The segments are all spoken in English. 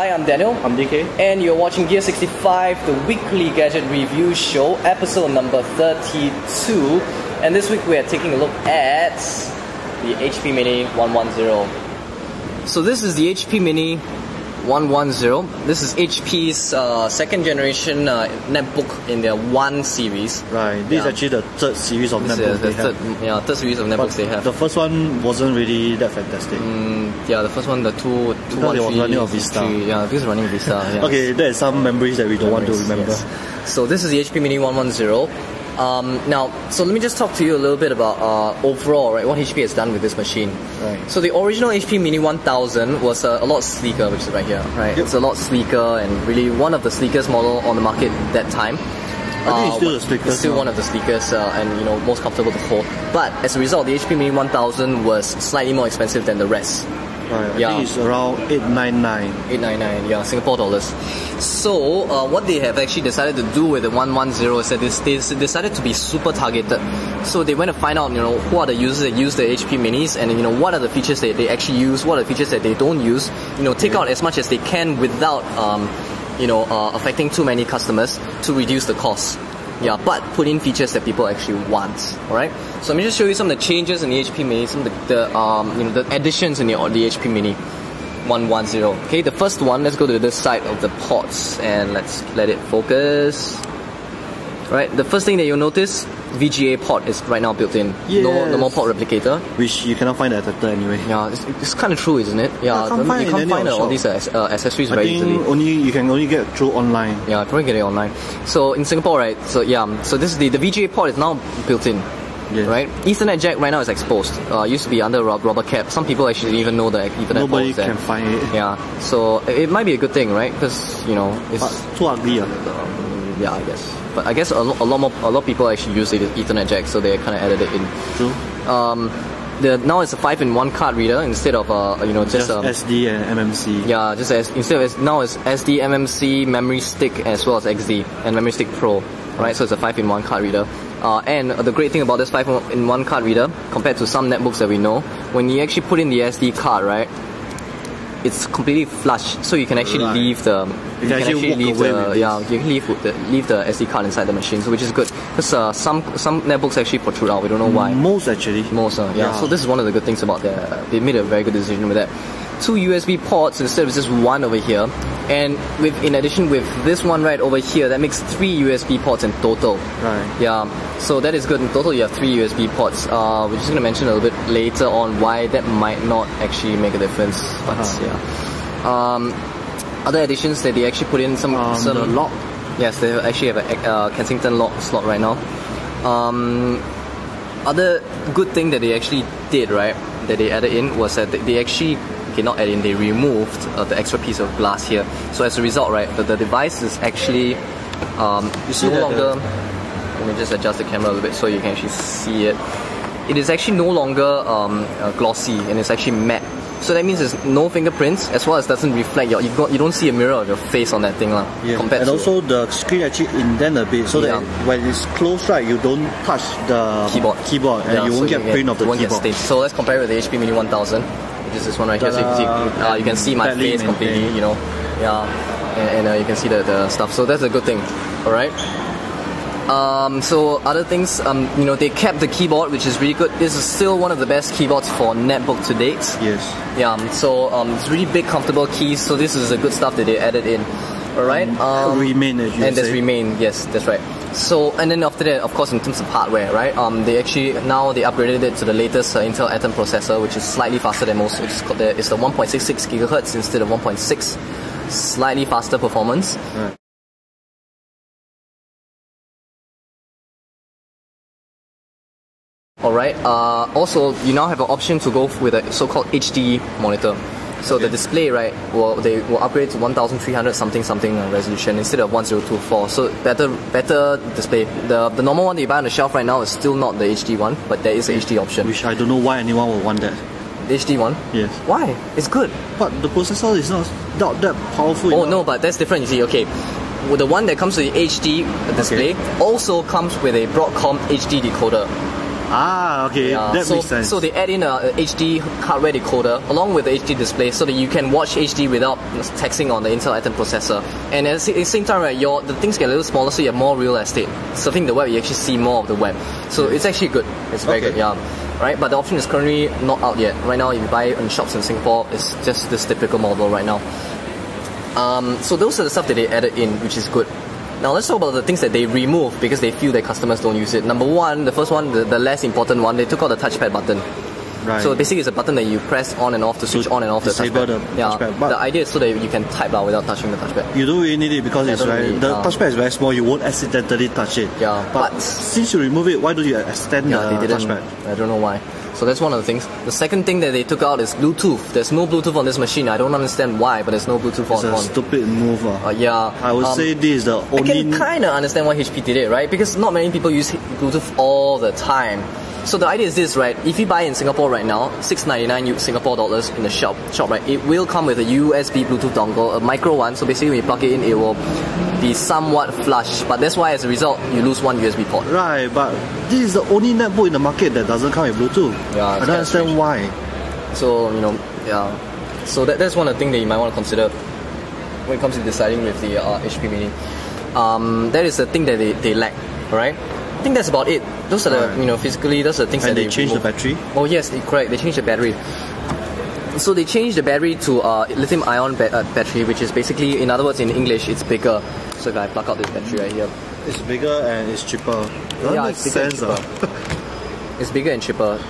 Hi, I'm Daniel. I'm DK. And you're watching Gear65, the weekly gadget review show, episode number 32. And this week we are taking a look at the HP Mini 110. So this is the HP Mini 110. This is HP's second generation netbook in their One series. Right. This is actually the third series of netbooks they have. Third series of netbooks they have. The first one wasn't really that fantastic. Yeah, the first one, the 213 was running on Vista. Yeah, this is running Vista. Yeah. Okay, there are some memories that we don't want to remember. Yes. So this is the HP Mini 110. Now, so let me just talk to you a little bit about overall, right, what HP has done with this machine. Right. So the original HP Mini 1000 was a lot sleeker, which is right here, right? Yep. It's a lot sleeker and really one of the sleekest model on the market at that time. I think it's still the sleekest. It's still one of the sleekest and most comfortable to hold. But as a result, the HP Mini 1000 was slightly more expensive than the rest. Right, I think it's around 899. 899, yeah, Singapore dollars. So, what they have actually decided to do with the 110 is that they decided to be super targeted. So they went to find out, who are the users that use the HP Minis, and what are the features that they actually use, what are the features that they don't use. Take out as much as they can without, affecting too many customers to reduce the cost. Yeah, but put in features that people actually want. Alright, so let me just show you some of the changes in the HP Mini, some of the additions in the HP Mini 110. Okay, the first one, let's go to this side of the ports and let's let it focus. Right, the first thing that you'll notice, VGA port is right now built in. Yes. No more port replicator. Which you cannot find at Tata anyway. Yeah, it's kind of true, isn't it? Yeah, you can't find all these accessories very easily. I think you can only get through online. Yeah, you can get it online. So in Singapore, right? So yeah, so this is the VGA port is now built in. Yes. Right? Ethernet jack right now is exposed. Used to be under rubber cap. Some people actually didn't even know the Ethernet port is there. Nobody can find it. Yeah, so it might be a good thing, right? Because it's but too ugly. Yeah, I guess. But I guess a lot of people actually use the Ethernet jack, so they kind of added it in. True. Now it's a 5-in-1 card reader instead of just SD and MMC. Yeah, now it's SD, MMC, memory stick as well as XD and memory stick Pro. Right, so it's a 5-in-1 card reader. And the great thing about this 5-in-1 card reader, compared to some netbooks that we know, when you actually put in the SD card, right, it's completely flush, so you can actually leave the you can leave the SD card inside the machine, so which is good because some netbooks actually protrude out. We don't know why. Most actually. Yeah. So this is one of the good things about that. They made a very good decision with that. 2 USB ports instead of just one over here, and in addition with this one right over here, that makes 3 USB ports in total. Right. Yeah. So that is good. In total, you have 3 USB ports. We're just gonna mention a little bit later on why that might not actually make a difference. But yeah. Other additions that they actually put in some the lock. Yes, they actually have a Kensington lock slot right now. Other good thing that they actually did, right, that they added in was that they actually not add in, they removed the extra piece of glass here. So as a result, right, the device is actually it's no longer. Let me just adjust the camera a little bit so you can actually see it. It is actually no longer glossy, and it's actually matte. So that means there's no fingerprints, as well as doesn't reflect you don't see a mirror of your face on that thing lah. Yeah. And also the screen actually indent a bit, so that when it's closed, right, you don't touch the keyboard and you won't get print of the keyboard. So let's compare it with the HP Mini 1000. This is this one right here. So you can see my face completely, and you can see the stuff. So that's a good thing. All right. So other things, they kept the keyboard, which is really good. This is still one of the best keyboards for netbook to date. Yes. Yeah. So it's really big, comfortable keys. So this is the good stuff that they added in. All right. Remain, as you and say. There's remain. Yes, that's right. So and then after that, of course, in terms of hardware, right? They actually now they upgraded it to the latest Intel Atom processor, which is slightly faster than most. It's the 1.66 gigahertz instead of 1.6. Slightly faster performance. Right. Alright, also you now have an option to go with a so-called HD monitor. So the display, right, they will upgrade to 1300 something resolution instead of 1024. So better display. The normal one that you buy on the shelf right now is still not the HD one, but there is an HD option. Which I don't know why anyone would want that. The HD one? Yes. Why? It's good. But the processor is not that powerful. Oh no, but that's different. You see, okay. Well, the one that comes with the HD display also comes with a Broadcom HD decoder. Ah, okay, that makes sense. So they add in a HD hardware decoder along with the HD display so that you can watch HD without taxing on the Intel Atom processor. And at the same time, right, the things get a little smaller, so you have more real estate. Surfing the web, you actually see more of the web. So it's actually good. It's very good, yeah. Right, but the option is currently not out yet. Right now, if you buy it in shops in Singapore, it's just this typical model right now. So those are the stuff that they added in, which is good. Now let's talk about the things that they remove because they feel that customers don't use it. Number one, the first one, the less important one, they took out the touchpad button. Right. So basically it's a button that you press on and off to switch on and off the touchpad. Touchpad. But the idea is so that you can type without touching the touchpad. You don't really need it because the touchpad is very small, you won't accidentally touch it. Yeah, but since you remove it, why don't you extend the touchpad? I don't know why. So that's one of the things. The second thing that they took out is Bluetooth. There's no Bluetooth on this machine. I don't understand why, but there's no Bluetooth on. It's a stupid move. Yeah. I would say this is the only... I can kind of understand why HP did it, right? Because not many people use Bluetooth all the time. So the idea is this, right? If you buy in Singapore right now, $6.99 Singapore dollars in the shop, right? It will come with a USB Bluetooth dongle, a micro one. So basically, when you plug it in, it will be somewhat flush. But that's why, as a result, you lose one USB port. Right, but this is the only netbook in the market that doesn't come with Bluetooth. Yeah, I don't understand why. So yeah. So that's one of the things that you might want to consider when it comes to deciding with the HP Mini. That is the thing that they lack, right? I think that's about it. Those are the, physically, those are the things that they changed the battery? Oh yes, correct. They changed the battery. So they changed the battery to lithium-ion battery, which is basically, in other words, in English, it's bigger. So if I plug out this battery right here, it's bigger and it's cheaper. That makes sense. It's bigger and cheaper.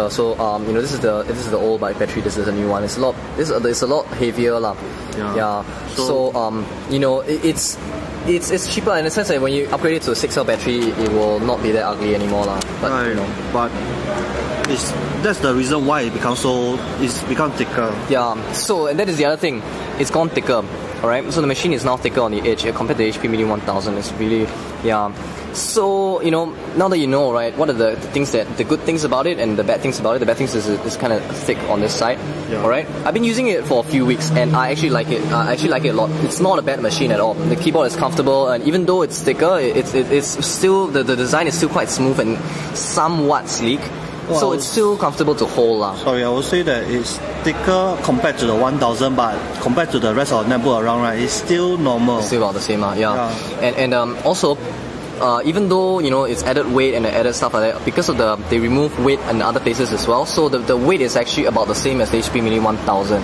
So this is the old battery. This is a new one. It's a lot heavier, lah. Yeah. So it's cheaper in the sense that when you upgrade it to a 6-cell battery, it will not be that ugly anymore, lah. But but that's the reason why it's become thicker. Yeah. So and that is the other thing. It's gone thicker. Alright, so the machine is now thicker on the edge compared to the HP Mini 1000. It's really, So, now that you know, right, what are the good things about it and the bad things about it? The bad things is it's kind of thick on this side. Yeah. Alright, I've been using it for a few weeks and I actually like it. I actually like it a lot. It's not a bad machine at all. The keyboard is comfortable and even though it's thicker, it's still, the design is still quite smooth and somewhat sleek. Well, so it's still comfortable to hold. Sorry, I would say that it's thicker compared to the 1000, but compared to the rest of the netbook around, right, it's still normal. It's still about the same, And also, even though it's added weight and added stuff like that, because of they remove weight in other places as well. So the weight is actually about the same as the HP Mini 1000.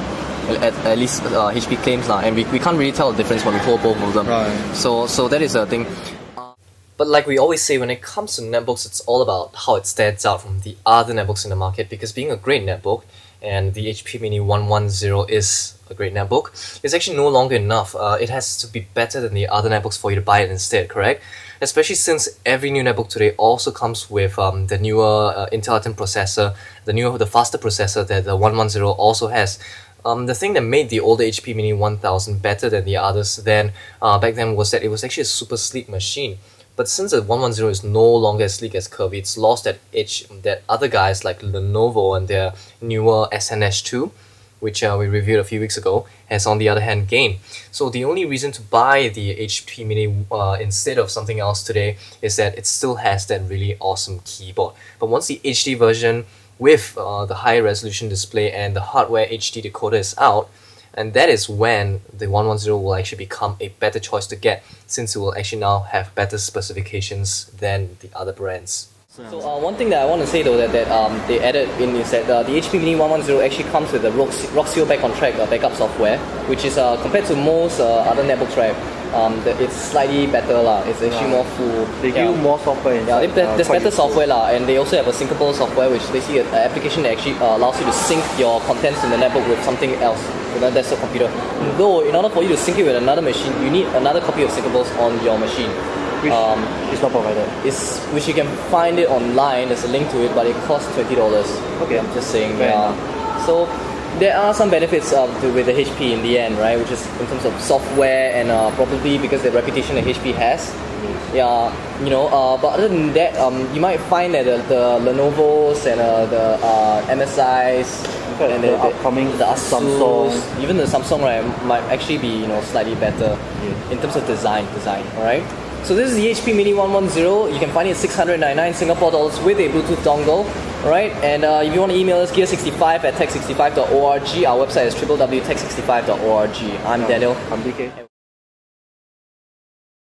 At least HP claims, and we can't really tell the difference when we hold both of them. Right. So that is a thing. But like we always say, when it comes to netbooks, it's all about how it stands out from the other netbooks in the market. Because being a great netbook, and the HP Mini 110 is a great netbook, it's actually no longer enough. It has to be better than the other netbooks for you to buy it instead, correct? Especially since every new netbook today also comes with the newer Intel Atom processor, the faster processor that the 110 also has. The thing that made the older HP Mini 1000 better than the others back then was that it was actually a super sleek machine. But since the 110 is no longer as sleek as curvy, it's lost that edge that other guys like Lenovo and their newer SNS2, which we reviewed a few weeks ago, has on the other hand gained. So the only reason to buy the HP Mini instead of something else today is that it still has that really awesome keyboard. But once the HD version with the high resolution display and the hardware HD decoder is out, and that is when the 110 will actually become a better choice to get, since it will actually now have better specifications than the other brands. So one thing that I want to say though that they added in is that the HP Mini 110 actually comes with the Roxio Back on Track backup software, which is compared to most other netbooks, right? It's slightly better It's actually more full. They give more software. There's better software and they also have a syncable software, which is basically an application that actually allows you to sync your contents in the netbook with something else, with a desktop computer. Though in order for you to sync it with another machine, you need another copy of syncables on your machine. Which is not provided. Which you can find it online. There's a link to it, but it costs $20. Okay, I'm just saying. So there are some benefits with the HP in the end, right? Which is in terms of software and probably because the reputation that HP has. But other than that, you might find that the Lenovo's and the MSI's and the upcoming Samsung, even the Samsung, right, might actually be slightly better in terms of design. All right. So this is the HP Mini 110. You can find it at 699 Singapore dollars with a Bluetooth dongle. Alright, and if you want to email us, Gear65 at tech65.org. Our website is www.tech65.org. I'm Daniel. I'm DK.